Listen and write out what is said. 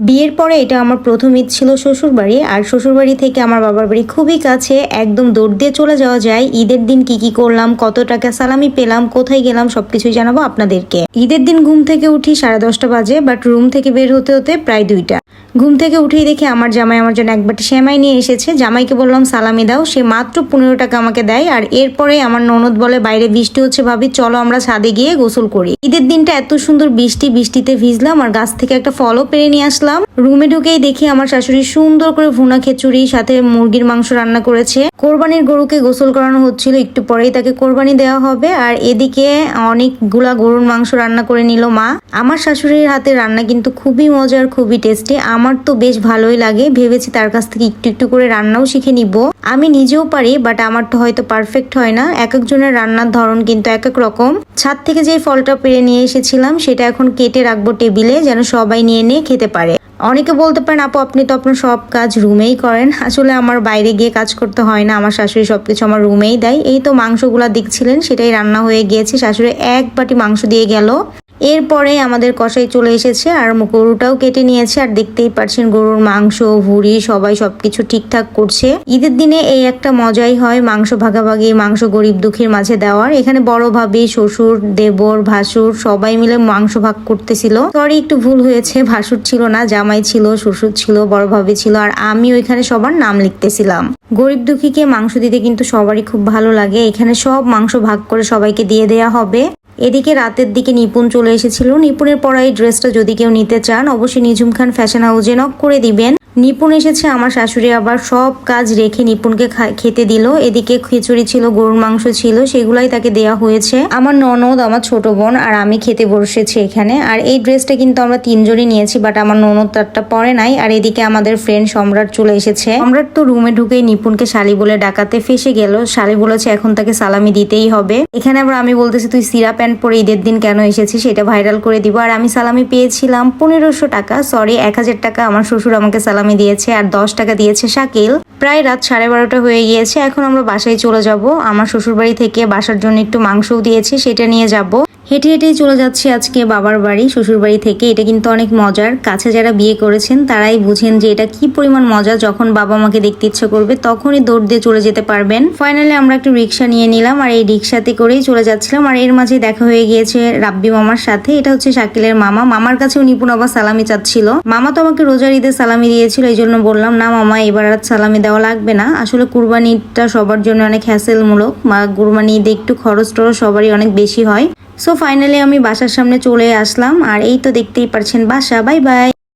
বিয়ের পরে এটা আমার প্রথম ঈদ ছিল শ্বশুরবাড়ি। আর শ্বশুরবাড়ি থেকে আমার বাবার বাড়ি খুবই কাছে, একদম দৌড় দিয়ে চলে যাওয়া যায়। ঈদের দিন কি কি করলাম, কত টাকা সালামি পেলাম, কোথায় গেলাম, সবকিছুই জানাবো আপনাদেরকে। ঈদের দিন ঘুম থেকে উঠি 10:30 বাজে, বাট রুম থেকে বের হতে হতে প্রায় 2টা। ঘুম থেকে উঠেই দেখি আমার জামাই আমার জন্য এক বাটি সেমাই নিয়ে এসেছে। জামাইকে বললাম সালামি দাও, সে মাত্র 15 টাকা আমাকে দেয়। আর এরপরে আমার ননদ বলে বাইরে বৃষ্টি হচ্ছে ভাবি, চলো আমরা ছাদে গিয়ে গোসল করি। ঈদের দিনটা এত সুন্দর বৃষ্টিতে ভিজলাম আর গাছ থেকে একটা ফলও পেরে নিয়ে আসলাম। রুমে ঢুকেই দেখি আমার শাশুড়ি সুন্দর করে ভুনা খিচুড়ি সাথে মুরগির মাংস রান্না করেছে। কোরবানির গরুকে গোসল করানো হচ্ছিল, একটু পরেই তাকে কোরবানি দেওয়া হবে। আর এদিকে অনেকগুলা গরুর মাংস রান্না করে নিল মা। আমার শাশুড়ির হাতে রান্না কিন্তু খুবই মজার, খুবই টেস্টি। আমার তো বেশ ভালোই লাগে, ভেবেছি তার কাছ থেকে একটু একটু করে রান্নাও শিখে নিব। আমি নিজেও পারি, বাট আমার তো হয়তো পারফেক্ট হয় না। এক একজনের রান্নার ধরন কিন্তু এক এক রকম। ছাদ থেকে যে ফলটা পেরে নিয়ে এসেছিলাম সেটা এখন কেটে রাখবো টেবিলে, যেন সবাই নিয়ে নিয়ে খেতে পারে। অনেকে বলতে পারেন আপু আপনি তো আপনার সব কাজ রুমেই করেন। আসলে আমার বাইরে গিয়ে কাজ করতে হয় না, আমার শাশুড়ি সবকিছু আমার রুমেই দেয়। এই তো মাংসগুলা দেখছিলেন, সেটাই রান্না হয়ে গিয়েছে। শাশুড়ি এক বাটি মাংস দিয়ে গেল। এরপরে আমাদের কষাই চলে এসেছে আর গরুটাও কেটে নিয়েছে। আর দেখতেই পাচ্ছেন গরুর মাংস ভুঁড়ি সবাই সবকিছু ঠিকঠাক করছে। ঈদের দিনে এই একটা মজাই হয়, মাংস ভাগাভাগি, মাংস গরিব দুঃখীর মাঝে দেওয়ার। এখানে বড় ভাবি, শ্বশুর, দেবর, ভাসুর সবাই মিলে মাংস ভাগ করতেছিল। সরি একটু ভুল হয়েছে, ভাসুর ছিল না, জামাই ছিল, শ্বশুর ছিল, বড় ভাবি ছিল, আর আমি ওইখানে সবার নাম লিখতেছিলাম। গরিব দুঃখীকে মাংস দিতে কিন্তু সবারই খুব ভালো লাগে। এখানে সব মাংস ভাগ করে সবাইকে দিয়ে দেয়া হবে। এদিকে রাতের দিকে নিপুণ চলে এসেছিল। নিপুণের পরা এই ড্রেসটা যদি কেউ নিতে চান অবশ্যই নিঝুম খান ফ্যাশন হাউসে নক করে দিবেন। নিপুণ এসেছে, আমার শাশুড়ি আবার সব কাজ রেখে নিপুণকে খেতে দিল। এদিকে খিচুড়ি ছিল, গরুর মাংস ছিল, সেগুলাই তাকে দেয়া হয়েছে। আমার ননদ, আমার ছোট বোন আর আমি খেতে বসেছি এখানে। আর এই ড্রেসটা কিন্তু আমরা 3 জনই নিয়েছি, বাট আমার ননদ তারটা পরে নাই। আর এদিকে আমাদের ফ্রেন্ড সম্রাট চলে এসেছে। সম্রাট তো রুমে ঢুকেই নিপুণকে শালি বলে ডাকাতে ফেসে গেল। শালি বলেছে এখন তাকে সালামি দিতেই হবে। এখানে আবার আমি বলতেছি তুই সিরা প্যান্ট পরে ঈদের দিন কেন এসেছিস, সেটা ভাইরাল করে দিব। আর আমি সালামি পেয়েছিলাম 1500 টাকা, সরি 1000 টাকা আমার শ্বশুর আমাকে সালামি দিয়েছে, আর 10 টাকা দিয়েছে শাকিল। প্রায় রাত 12:30 হয়ে গিয়েছে। এখন আমরা বাসায় চলে যাব। আমার শ্বশুর বাড়ি থেকে বাসার জন্য একটু মাংসও দিয়েছি, সেটা নিয়ে যাব। হেঁটে হেঁটেই চলে যাচ্ছি আজকে বাবার বাড়ি, শ্বশুর বাড়ি থেকে। এটা কিন্তু অনেক মজার। কাছে যারা বিয়ে করেছেন তারাই বুঝেন যে এটা কি পরিমাণ মজা। যখন বাবা মাকে দেখতে ইচ্ছে করবে তখনই দৌড় দিয়ে চলে যেতে পারবেন। ফাইনালি আমরা একটু রিক্সা নিয়ে নিলাম, আর এই রিক্সাতে করেই চলে যাচ্ছিলাম। আর এর মাঝে দেখা হয়ে গিয়েছে রাব্বি মামার সাথে। এটা হচ্ছে শাকিলের মামা। মামার কাছেও নিপুণ আবার সালামি চাচ্ছিল। মামা তো আমাকে রোজার ঈদে সালামি দিয়েছিল, এই জন্য বললাম না মামা এবার আর সালামি দেওয়া লাগবে না। আসলে কুরবানি ঈদটা সবার জন্য অনেক হ্যাসেলমূলক, কুরবানি ঈদে একটু খরচ টরচ সবারই অনেক বেশি হয়। সো ফাইনালি আমি বাসার সামনে চলে আসলাম। আর এই তো দেখতেই পারছেন বাসা। Bye bye.